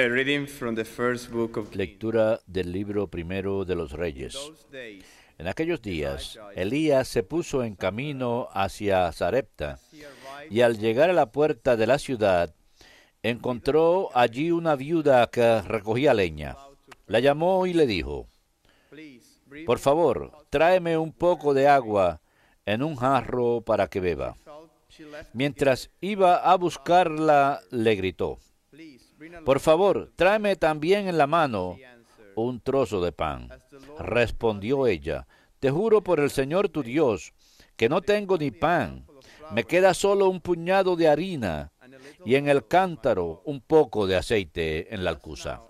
A reading from the first book of Kings. Lectura del libro primero de los Reyes. En aquellos días, Elías se puso en camino hacia Sarepta, y al llegar a la puerta de la ciudad, encontró allí una viuda que recogía leña. La llamó y le dijo: «Por favor, tráeme un poco de agua en un jarro para que beba». Mientras iba a buscarla, le gritó: «Por favor, tráeme también en la mano un trozo de pan». Respondió ella: «Te juro por el Señor tu Dios, que no tengo ni pan. Me queda solo un puñado de harina y en el cántaro un poco de aceite en la alcuza.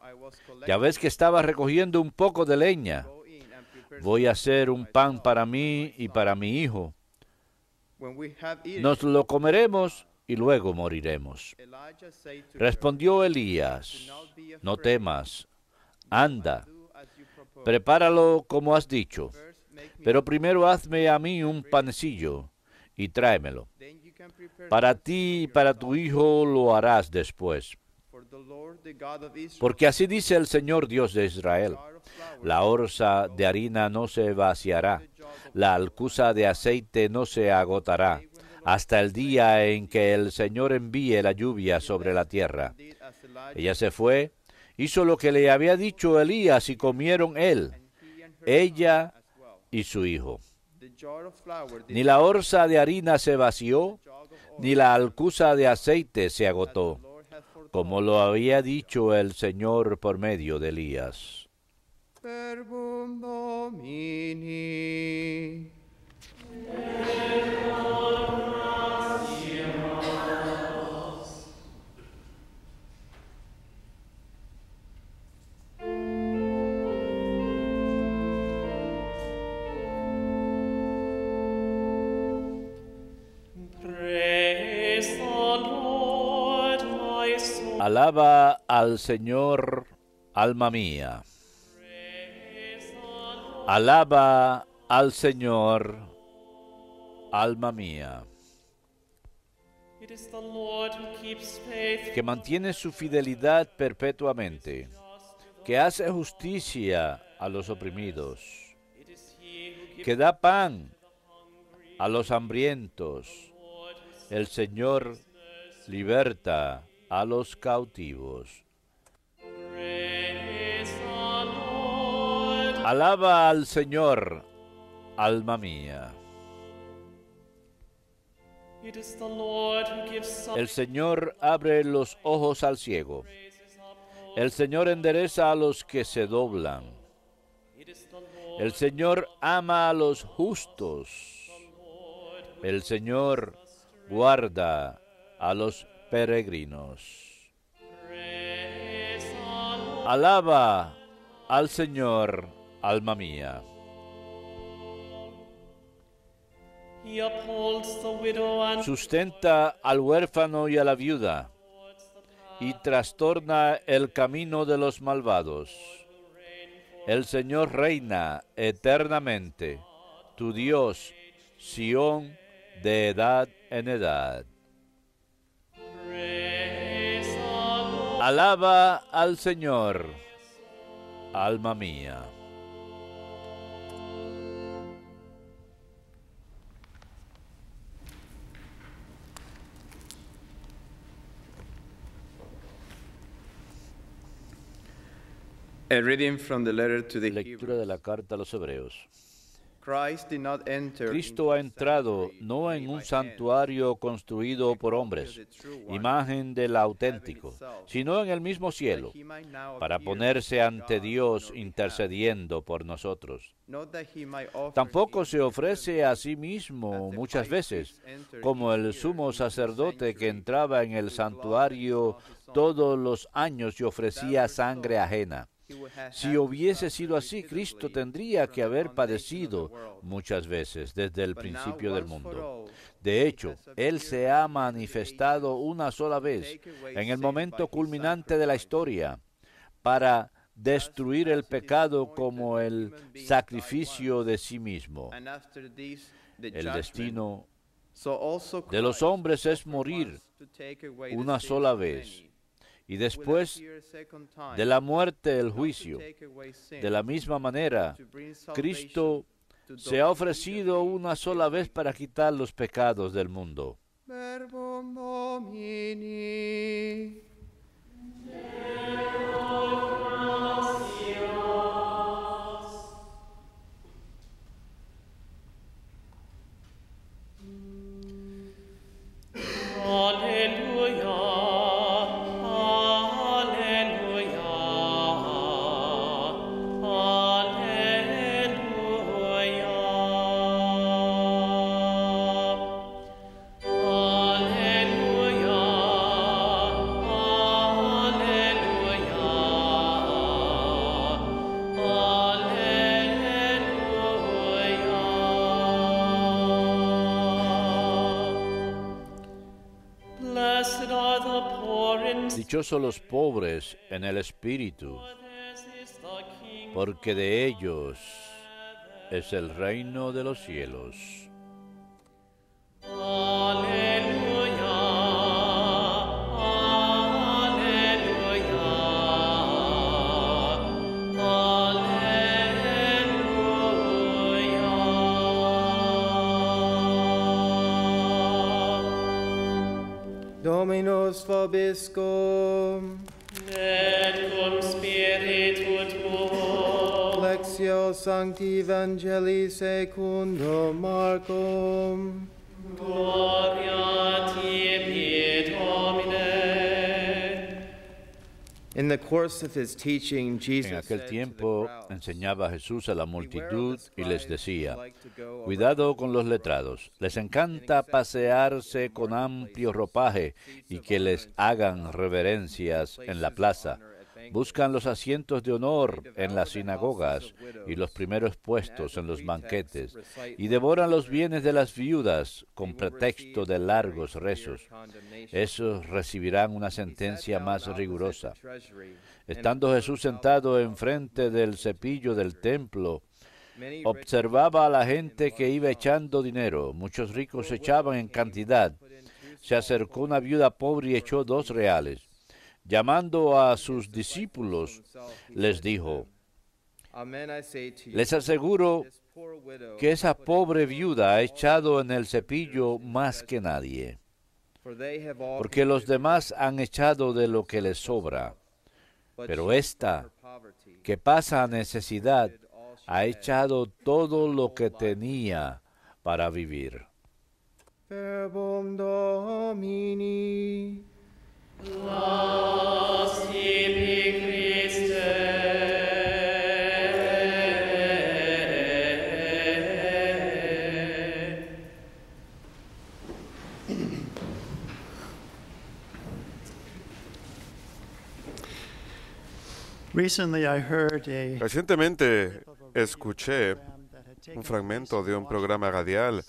Ya ves que estaba recogiendo un poco de leña. Voy a hacer un pan para mí y para mi hijo. Nos lo comeremos y luego moriremos». Respondió Elías: «No temas, anda, prepáralo como has dicho, pero primero hazme a mí un panecillo y tráemelo. Para ti y para tu hijo lo harás después. Porque así dice el Señor Dios de Israel: la orza de harina no se vaciará, la alcuza de aceite no se agotará, hasta el día en que el Señor envíe la lluvia sobre la tierra». Ella se fue, hizo lo que le había dicho Elías, y comieron él, ella y su hijo. Ni la orza de harina se vació, ni la alcuza de aceite se agotó, como lo había dicho el Señor por medio de Elías. Verbum Domini. Alaba al Señor, alma mía. Alaba al Señor, alma mía. Que mantiene su fidelidad perpetuamente, que hace justicia a los oprimidos, que da pan a los hambrientos. El Señor liberta a los cautivos. Alaba al Señor, alma mía. El Señor abre los ojos al ciego. El Señor endereza a los que se doblan. El Señor ama a los justos. El Señor guarda a los peregrinos. Alaba al Señor, alma mía. Sustenta al huérfano y a la viuda, y trastorna el camino de los malvados. El Señor reina eternamente, tu Dios, Sión, de edad en edad. Alaba al Señor, alma mía. A reading from the letter to the Lectura de la carta a los Hebreos. Cristo Cristo ha entrado no en un santuario construido por hombres, imagen del auténtico, sino en el mismo cielo, para ponerse ante Dios intercediendo por nosotros. Tampoco se ofrece a sí mismo muchas veces, como el sumo sacerdote que entraba en el santuario todos los años y ofrecía sangre ajena. Si hubiese sido así, Cristo tendría que haber padecido muchas veces desde el principio del mundo. De hecho, Él se ha manifestado una sola vez, en el momento culminante de la historia, para destruir el pecado como el sacrificio de sí mismo. El destino de los hombres es morir una sola vez, y después de la muerte el juicio. De la misma manera, Cristo se ha ofrecido una sola vez para quitar los pecados del mundo. Verbum Domini. Dichosos los pobres en el espíritu, porque de ellos es el reino de los cielos. Dominus vobiscum. Et cum spiritu tuo. Lectio Sancti Evangelii secundum Marcum. Gloria tibi, Domine. In the course of his teaching, En Jesus aquel said to the tiempo crowds, enseñaba Jesús a la multitud y les decía, like to go cuidado con los letrados, les encanta pasearse con amplio ropaje y que les hagan reverencias en la plaza. Buscan los asientos de honor en las sinagogas y los primeros puestos en los banquetes, y devoran los bienes de las viudas con pretexto de largos rezos. Esos recibirán una sentencia más rigurosa. Estando Jesús sentado enfrente del cepillo del templo, observaba a la gente que iba echando dinero. Muchos ricos echaban en cantidad. Se acercó una viuda pobre y echó 2 reales. Llamando a sus discípulos, les dijo, les aseguro que esa pobre viuda ha echado en el cepillo más que nadie, porque los demás han echado de lo que les sobra, pero esta, que pasa necesidad, ha echado todo lo que tenía para vivir. Verbum Domini. Laus tibi, Christe. Recientemente escuché un fragmento de un programa radial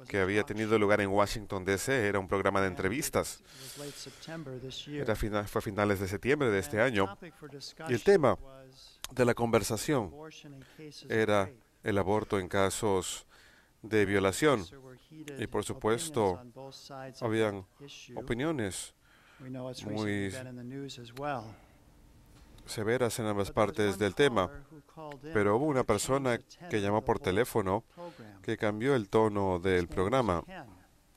que había tenido lugar en Washington, D.C. Era un programa de entrevistas. Fue a finales de septiembre de este año. Y el tema de la conversación era el aborto en casos de violación. Y por supuesto, habían opiniones muy severas en ambas partes del tema, pero hubo una persona que llamó por teléfono que cambió el tono del programa.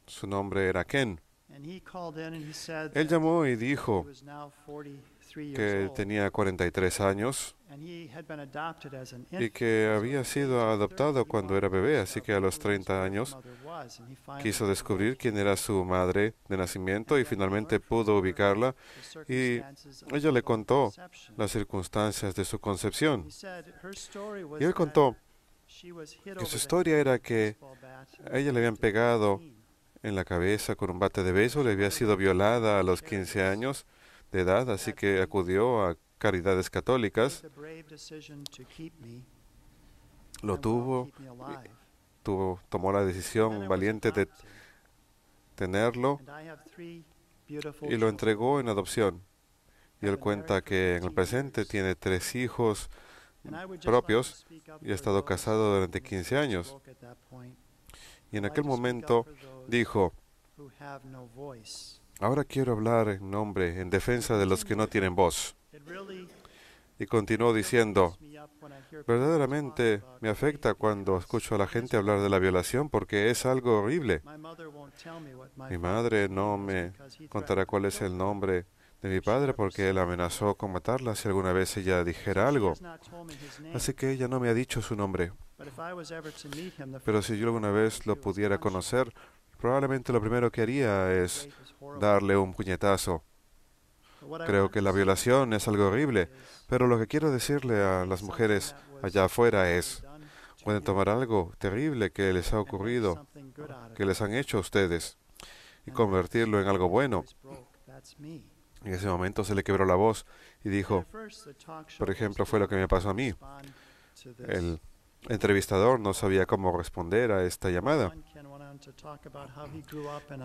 Su nombre era Ken. Él llamó y dijo que tenía 43 años y que había sido adoptado cuando era bebé, así que a los 30 años quiso descubrir quién era su madre de nacimiento y finalmente pudo ubicarla, y ella le contó las circunstancias de su concepción. Y él contó que su historia era que a ella le habían pegado en la cabeza con un bate de béisbol, había sido violada a los 15 años de edad, así que acudió a Caridades Católicas, lo tomó la decisión valiente de tenerlo y lo entregó en adopción. Y él cuenta que en el presente tiene 3 hijos propios y ha estado casado durante 15 años. Y en aquel momento dijo, Ahora quiero hablar en defensa de los que no tienen voz. Y continuó diciendo, verdaderamente me afecta cuando escucho a la gente hablar de la violación porque es algo horrible. Mi madre no me contará cuál es el nombre de mi padre porque él amenazó con matarla si alguna vez ella dijera algo. Así que ella no me ha dicho su nombre. Pero si yo alguna vez lo pudiera conocer, probablemente lo primero que haría es darle un puñetazo. Creo que la violación es algo horrible, pero lo que quiero decirle a las mujeres allá afuera es, pueden tomar algo terrible que les ha ocurrido, que les han hecho a ustedes, y convertirlo en algo bueno. En ese momento se le quebró la voz y dijo, por ejemplo, fue lo que me pasó a mí. El entrevistador no sabía cómo responder a esta llamada.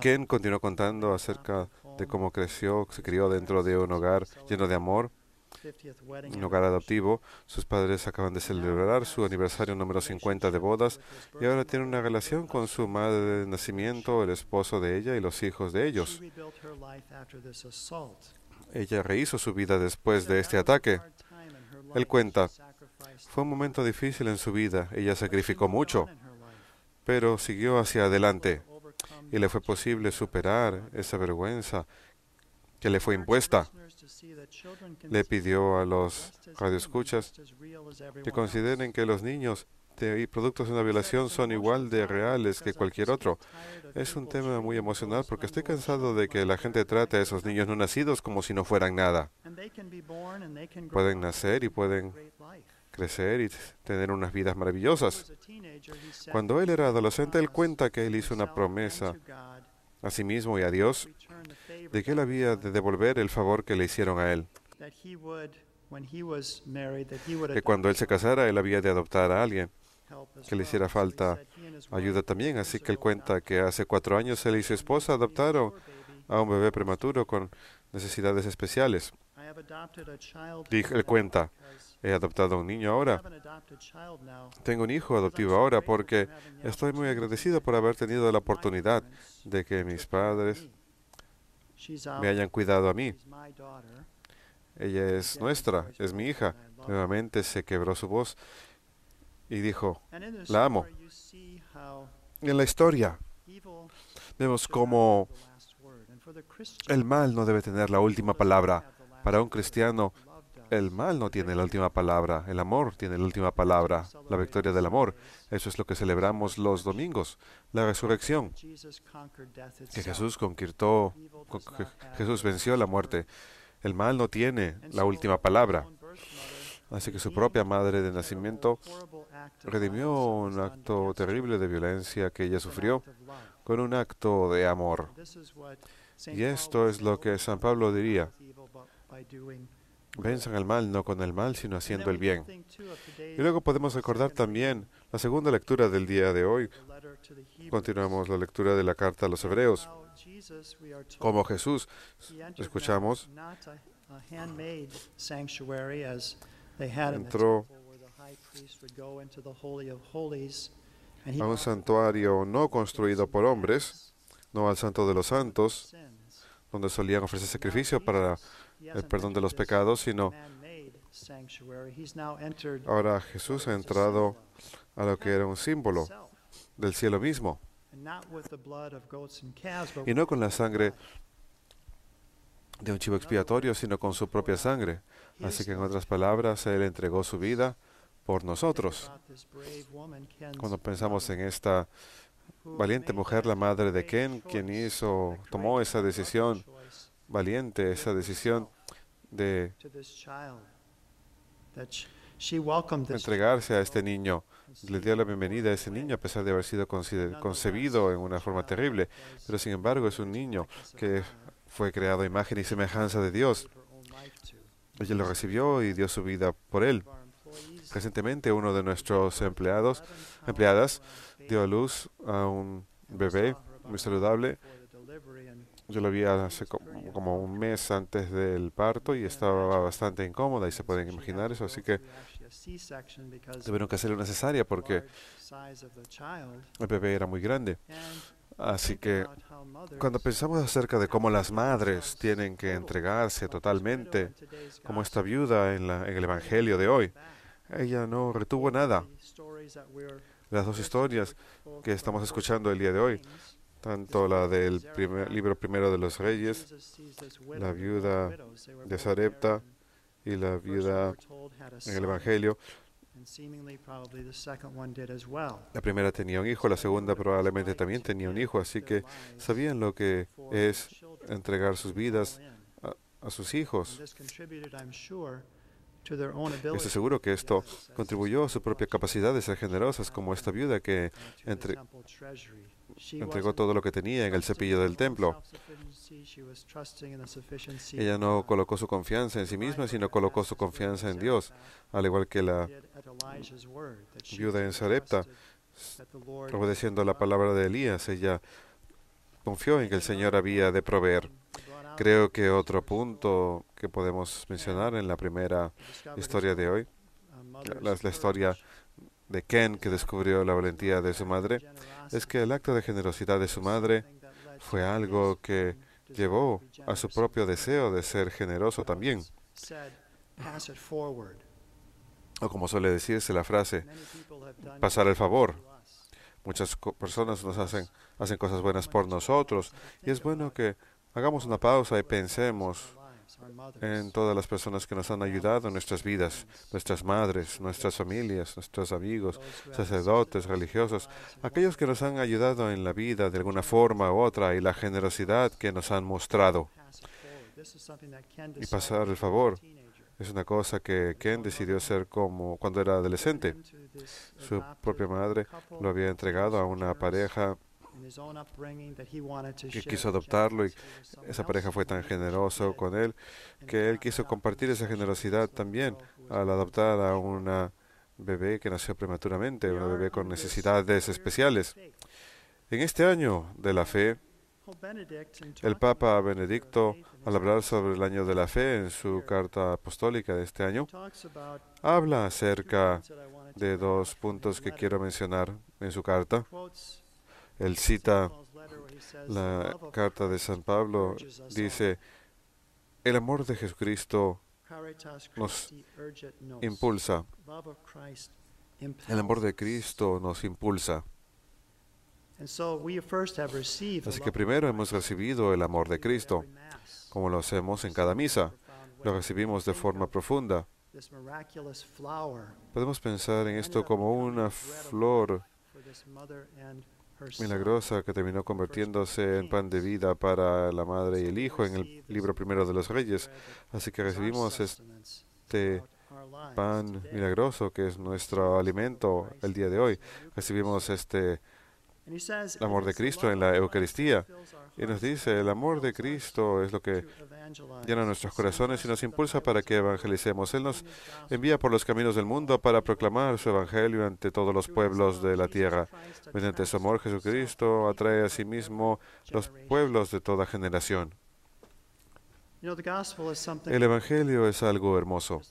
Ken continuó contando acerca de cómo se crió dentro de un hogar lleno de amor, un hogar adoptivo. Sus padres acaban de celebrar su aniversario número 50 de bodas y ahora tiene una relación con su madre de nacimiento, el esposo de ella y los hijos de ellos. Ella rehizo su vida después de este ataque. Él cuenta, fue un momento difícil en su vida, ella sacrificó mucho, pero siguió hacia adelante y le fue posible superar esa vergüenza que le fue impuesta. Le pidió a los radioescuchas que consideren que los niños y productos de una violación son igual de reales que cualquier otro. Es un tema muy emocional porque estoy cansado de que la gente trate a esos niños no nacidos como si no fueran nada. Pueden nacer y pueden crecer y tener unas vidas maravillosas. Cuando él era adolescente, él cuenta que él hizo una promesa a sí mismo y a Dios de que él había de devolver el favor que le hicieron a él. Que cuando él se casara, él había de adoptar a alguien que le hiciera falta ayuda también. Así que él cuenta que hace 4 años él y su esposa adoptaron a un bebé prematuro con necesidades especiales. Y él cuenta, he adoptado a un niño ahora. Tengo un hijo adoptivo ahora porque estoy muy agradecido por haber tenido la oportunidad de que mis padres me hayan cuidado a mí. Ella es nuestra, es mi hija. Nuevamente se quebró su voz y dijo, la amo. Y en la historia vemos cómo el mal no debe tener la última palabra. Para un cristiano, el mal no tiene la última palabra, el amor tiene la última palabra, la victoria del amor. Eso es lo que celebramos los domingos, la resurrección, que Jesús venció la muerte. El mal no tiene la última palabra. Así que su propia madre de nacimiento redimió un acto terrible de violencia que ella sufrió con un acto de amor. Y esto es lo que San Pablo diría. Venzan al mal no con el mal, sino haciendo el bien. Y luego podemos recordar también la segunda lectura del día de hoy. Continuamos la lectura de la carta a los Hebreos. Como Jesús, escuchamos, entró a un santuario no construido por hombres, no al Santo de los Santos, donde solían ofrecer sacrificio para el perdón de los pecados, sino ahora Jesús ha entrado a lo que era un símbolo del cielo mismo, y no con la sangre de un chivo expiatorio, sino con su propia sangre. Así que en otras palabras, Él entregó su vida por nosotros. Cuando pensamos en esta valiente mujer, la madre de Ken, quien tomó esa decisión valiente, esa decisión de entregarse a este niño, le dio la bienvenida a ese niño a pesar de haber sido concebido en una forma terrible, pero sin embargo es un niño que fue creado a imagen y semejanza de Dios. Ella lo recibió y dio su vida por él. Recientemente uno de nuestros empleadas dio a luz a un bebé muy saludable. Yo lo vi hace como un mes antes del parto y estaba bastante incómoda y se pueden imaginar eso, así que tuvieron que hacerle una cesárea porque el bebé era muy grande. Así que cuando pensamos acerca de cómo las madres tienen que entregarse totalmente, como esta viuda en el Evangelio de hoy, ella no retuvo nada. Las dos historias que estamos escuchando el día de hoy, tanto la del libro primero de los Reyes, la viuda de Sarepta y la viuda en el Evangelio. La primera tenía un hijo, la segunda probablemente también tenía un hijo, así que sabían lo que es entregar sus vidas a sus hijos. Estoy seguro que esto contribuyó a su propia capacidad de ser generosas, como esta viuda que entregó todo lo que tenía en el cepillo del templo. Ella no colocó su confianza en sí misma, sino colocó su confianza en Dios, al igual que la viuda en Sarepta, obedeciendo la palabra de Elías. Ella confió en que el Señor había de proveer. Creo que otro punto que podemos mencionar en la primera historia de hoy, la historia de Ken, que descubrió la valentía de su madre, es que el acto de generosidad de su madre fue algo que llevó a su propio deseo de ser generoso también. O como suele decirse la frase, pasar el favor. Muchas personas nos hacen cosas buenas por nosotros, y es bueno que hagamos una pausa y pensemos en todas las personas que nos han ayudado en nuestras vidas, nuestras madres, nuestras familias, nuestros amigos, sacerdotes, religiosos, aquellos que nos han ayudado en la vida de alguna forma u otra, y la generosidad que nos han mostrado. Y pasar el favor es una cosa que Ken decidió hacer como cuando era adolescente. Su propia madre lo había entregado a una pareja que quiso adoptarlo, y esa pareja fue tan generosa con él que él quiso compartir esa generosidad también al adoptar a una bebé que nació prematuramente, una bebé con necesidades especiales. En este año de la fe, el Papa Benedicto, al hablar sobre el año de la fe en su carta apostólica de este año, habla acerca de dos puntos que quiero mencionar en su carta. Él cita la carta de San Pablo, dice: el amor de Jesucristo nos impulsa. El amor de Cristo nos impulsa. Así que primero hemos recibido el amor de Cristo, como lo hacemos en cada misa. Lo recibimos de forma profunda. Podemos pensar en esto como una flor milagrosa que terminó convirtiéndose en pan de vida para la madre y el hijo en el libro primero de los Reyes. Así que recibimos este pan milagroso que es nuestro alimento el día de hoy. Recibimos el amor de Cristo en la Eucaristía. Y nos dice, el amor de Cristo es lo que llena nuestros corazones y nos impulsa para que evangelicemos. Él nos envía por los caminos del mundo para proclamar su evangelio ante todos los pueblos de la tierra. Mediante su amor, Jesucristo atrae a sí mismo los pueblos de toda generación. El evangelio es algo hermoso.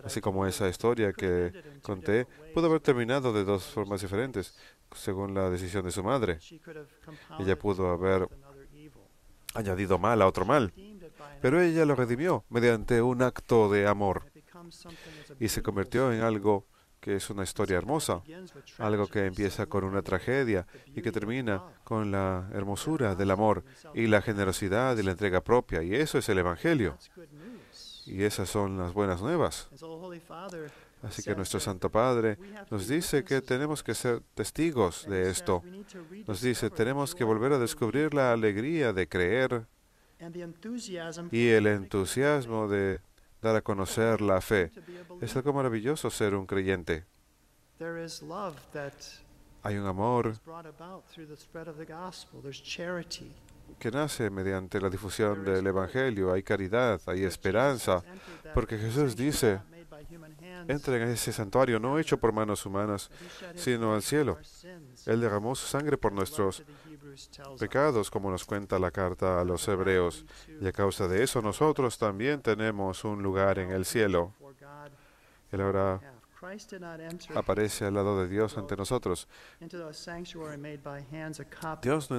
Así como esa historia que conté pudo haber terminado de dos formas diferentes, según la decisión de su madre. Ella pudo haber añadido mal a otro mal, pero ella lo redimió mediante un acto de amor y se convirtió en algo que es una historia hermosa, algo que empieza con una tragedia y que termina con la hermosura del amor y la generosidad y la entrega propia, y eso es el Evangelio, y esas son las buenas nuevas. Así que nuestro Santo Padre nos dice que tenemos que ser testigos de esto. Nos dice, tenemos que volver a descubrir la alegría de creer y el entusiasmo de dar a conocer la fe. Es algo maravilloso ser un creyente. Hay un amor que nace mediante la difusión del Evangelio. Hay caridad, hay esperanza, porque Jesús dice, entren a ese santuario no hecho por manos humanas, sino al cielo. Él derramó su sangre por nuestros pecados, como nos cuenta la carta a los Hebreos, y a causa de eso nosotros también tenemos un lugar en el cielo. Él ahora aparece al lado de Dios ante nosotros. Dios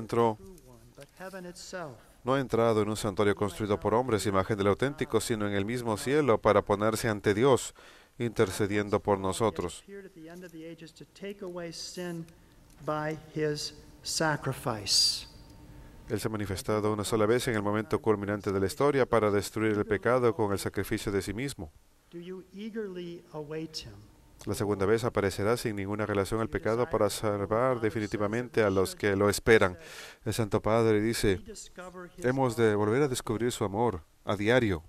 no ha entrado en un santuario construido por hombres, imagen del auténtico, sino en el mismo cielo para ponerse ante Dios, intercediendo por nosotros. Él se ha manifestado una sola vez en el momento culminante de la historia para destruir el pecado con el sacrificio de sí mismo. La segunda vez aparecerá sin ninguna relación al pecado para salvar definitivamente a los que lo esperan. El Santo Padre dice, hemos de volver a descubrir su amor a diario.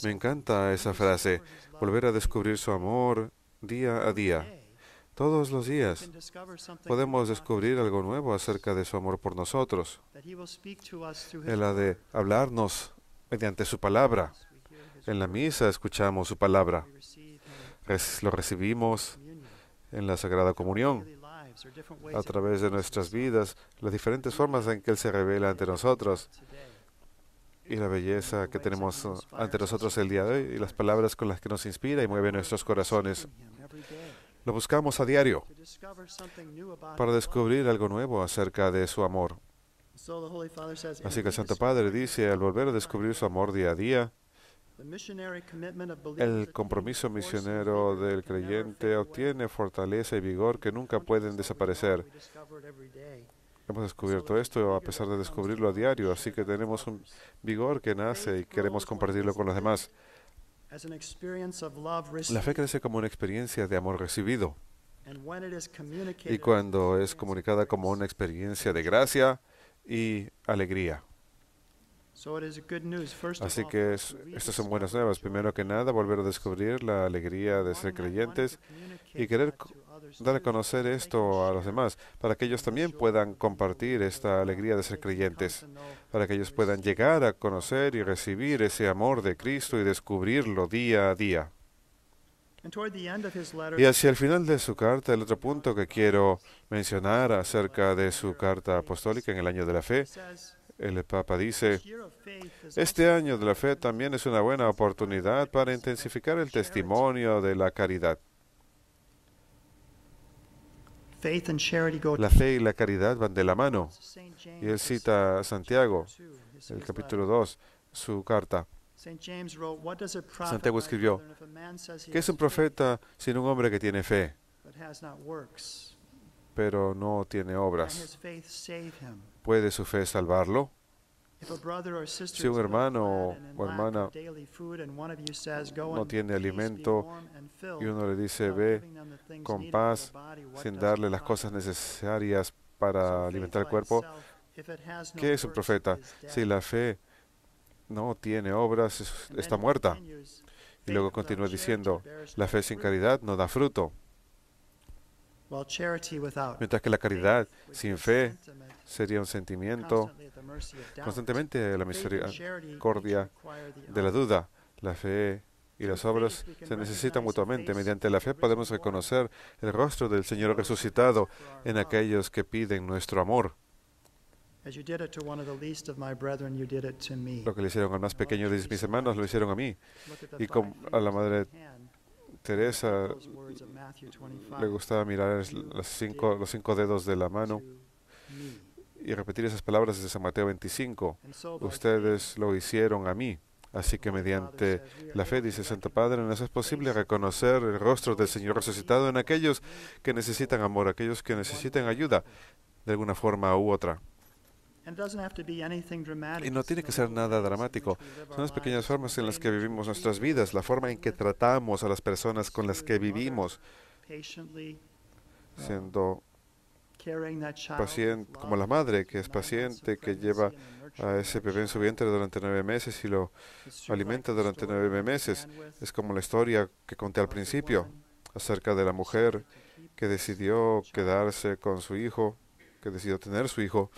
Me encanta esa frase, volver a descubrir su amor día a día. Todos los días podemos descubrir algo nuevo acerca de su amor por nosotros. Él ha de hablarnos mediante su palabra. En la misa escuchamos su palabra. Lo recibimos en la Sagrada Comunión, a través de nuestras vidas, las diferentes formas en que Él se revela ante nosotros y la belleza que tenemos ante nosotros el día de hoy y las palabras con las que nos inspira y mueve nuestros corazones. Lo buscamos a diario para descubrir algo nuevo acerca de su amor. Así que el Santo Padre dice, al volver a descubrir su amor día a día, el compromiso misionero del creyente obtiene fortaleza y vigor que nunca pueden desaparecer. Hemos descubierto esto a pesar de descubrirlo a diario, así que tenemos un vigor que nace y queremos compartirlo con los demás. La fe crece como una experiencia de amor recibido. Y cuando es comunicada como una experiencia de gracia y alegría. Así que estas son buenas nuevas. Primero que nada, volver a descubrir la alegría de ser creyentes y querer dar a conocer esto a los demás, para que ellos también puedan compartir esta alegría de ser creyentes, para que ellos puedan llegar a conocer y recibir ese amor de Cristo y descubrirlo día a día. Y hacia el final de su carta, el otro punto que quiero mencionar acerca de su carta apostólica en el año de la fe, el Papa dice, este año de la fe también es una buena oportunidad para intensificar el testimonio de la caridad. La fe y la caridad van de la mano. Y él cita a Santiago, el capítulo 2, su carta. Santiago escribió, ¿qué es un profeta sino un hombre que tiene fe, pero no tiene obras? ¿Puede su fe salvarlo? Si un hermano o hermana no tiene alimento y uno le dice, ve con paz, sin darle las cosas necesarias para alimentar el cuerpo, ¿qué es un profeta? Si la fe no tiene obras, está muerta. Y luego continúa diciendo, la fe sin caridad no da fruto. Mientras que la caridad sin fe sería un sentimiento constantemente a la misericordia de la duda. La fe y las obras se necesitan mutuamente. Mediante la fe podemos reconocer el rostro del Señor resucitado en aquellos que piden nuestro amor. Lo que le hicieron al más pequeño de mis hermanos, lo hicieron a mí. Y a la Madre Teresa le gustaba mirar los cinco dedos de la mano y repetir esas palabras de San Mateo 25. Ustedes lo hicieron a mí. Así que mediante la fe, dice Santo Padre, nos es posible reconocer el rostro del Señor resucitado en aquellos que necesitan amor, aquellos que necesitan ayuda de alguna forma u otra. Y no tiene que ser nada dramático. Son las pequeñas formas en las que vivimos nuestras vidas, la forma en que tratamos a las personas con las que vivimos, siendo paciente, como la madre que es paciente, que lleva a ese bebé en su vientre durante 9 meses y lo alimenta durante 9 meses. Es como la historia que conté al principio acerca de la mujer que decidió quedarse con su hijo, que decidió tener su hijo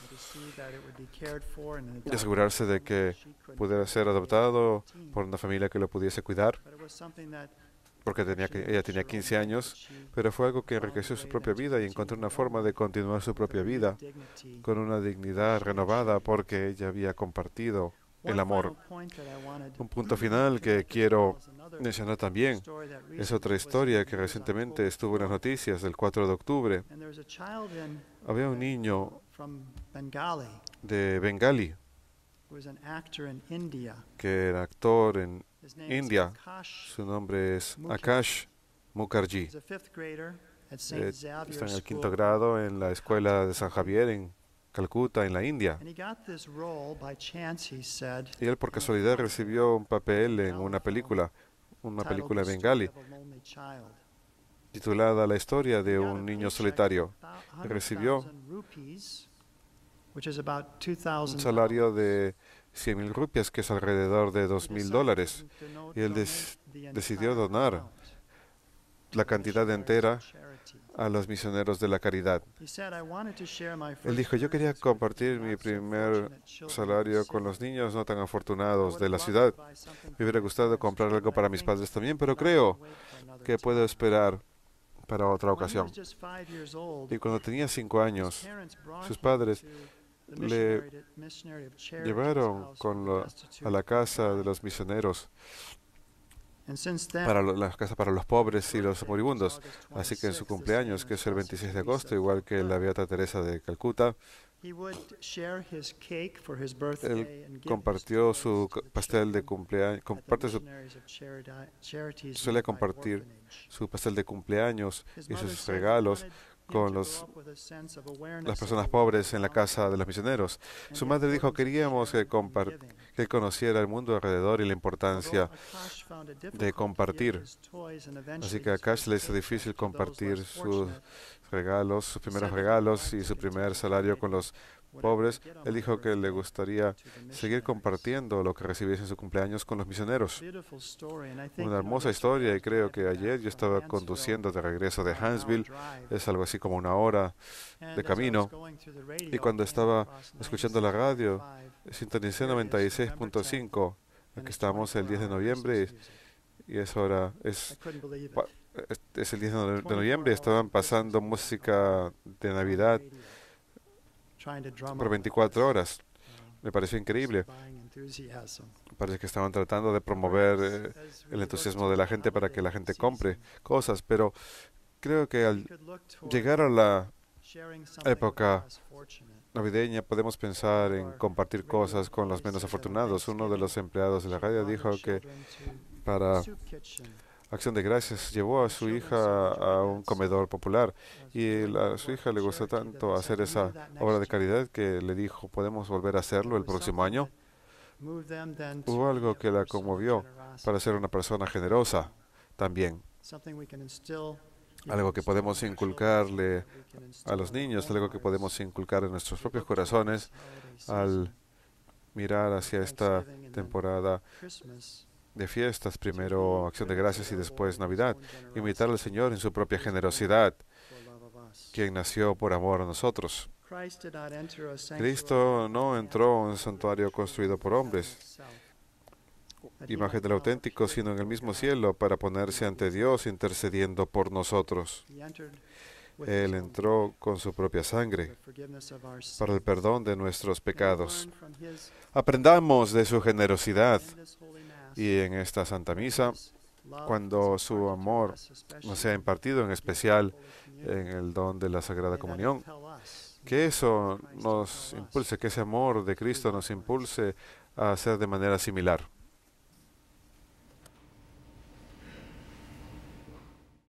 y asegurarse de que pudiera ser adoptado por una familia que lo pudiese cuidar, porque ella tenía 15 años, pero fue algo que enriqueció su propia vida y encontró una forma de continuar su propia vida con una dignidad renovada porque ella había compartido el amor. Un punto final que quiero mencionar también es otra historia que recientemente estuvo en las noticias del 4 de octubre. Había un niño de Bengali que era actor en India. Su nombre es Akash Mukherjee. Está en el 5º grado en la escuela de San Javier en Calcuta, en la India. Y él por casualidad recibió un papel en una película bengali, titulada La historia de un niño solitario. Recibió un salario de 100,000 rupias, que es alrededor de $2,000. Y él decidió donar la cantidad entera a los misioneros de la caridad. Él dijo, yo quería compartir mi primer salario con los niños no tan afortunados de la ciudad. Me hubiera gustado comprar algo para mis padres también, pero creo que puedo esperar para otra ocasión. Y cuando tenía 5 años, sus padres le llevaron a la casa de los misioneros, la casa para los pobres y los moribundos. Así que en su cumpleaños, que es el 26 de agosto, igual que la Beata Teresa de Calcuta, él compartió su pastel de cumpleaños, suele compartir su pastel de cumpleaños y sus regalos con las personas pobres en la casa de los misioneros. Su madre dijo, queríamos que él conociera el mundo alrededor y la importancia de compartir. Así que a Akash le hizo difícil compartir sus regalos, sus primeros regalos y su primer salario con los pobres. Él dijo que le gustaría seguir compartiendo lo que recibiese en su cumpleaños con los misioneros. Una hermosa historia, y creo que ayer yo estaba conduciendo de regreso de Huntsville, es algo así como 1 hora de camino, y cuando estaba escuchando la radio, sintonicé 96.5, aquí estamos el 10 de noviembre, y es el 10 de noviembre, estaban pasando música de Navidad por 24 horas. Me pareció increíble. Parece que estaban tratando de promover el entusiasmo de la gente para que la gente compre cosas, pero creo que al llegar a la época navideña podemos pensar en compartir cosas con los menos afortunados. Uno de los empleados de la radio dijo que para Acción de Gracias llevó a su hija a un comedor popular, y a su hija le gustó tanto hacer esa obra de caridad que le dijo, ¿podemos volver a hacerlo el próximo año? Hubo algo que la conmovió para ser una persona generosa también. Algo que podemos inculcarle a los niños, algo que podemos inculcar en nuestros propios corazones al mirar hacia esta temporada de fiestas, primero Acción de Gracias y después Navidad. Imitar al Señor en su propia generosidad, quien nació por amor a nosotros. Cristo no entró en un santuario construido por hombres, imagen del auténtico, sino en el mismo cielo, para ponerse ante Dios intercediendo por nosotros. Él entró con su propia sangre para el perdón de nuestros pecados. Aprendamos de su generosidad, y en esta Santa Misa, cuando su amor nos sea impartido, en especial en el don de la Sagrada Comunión, que eso nos impulse, que ese amor de Cristo nos impulse a hacer de manera similar.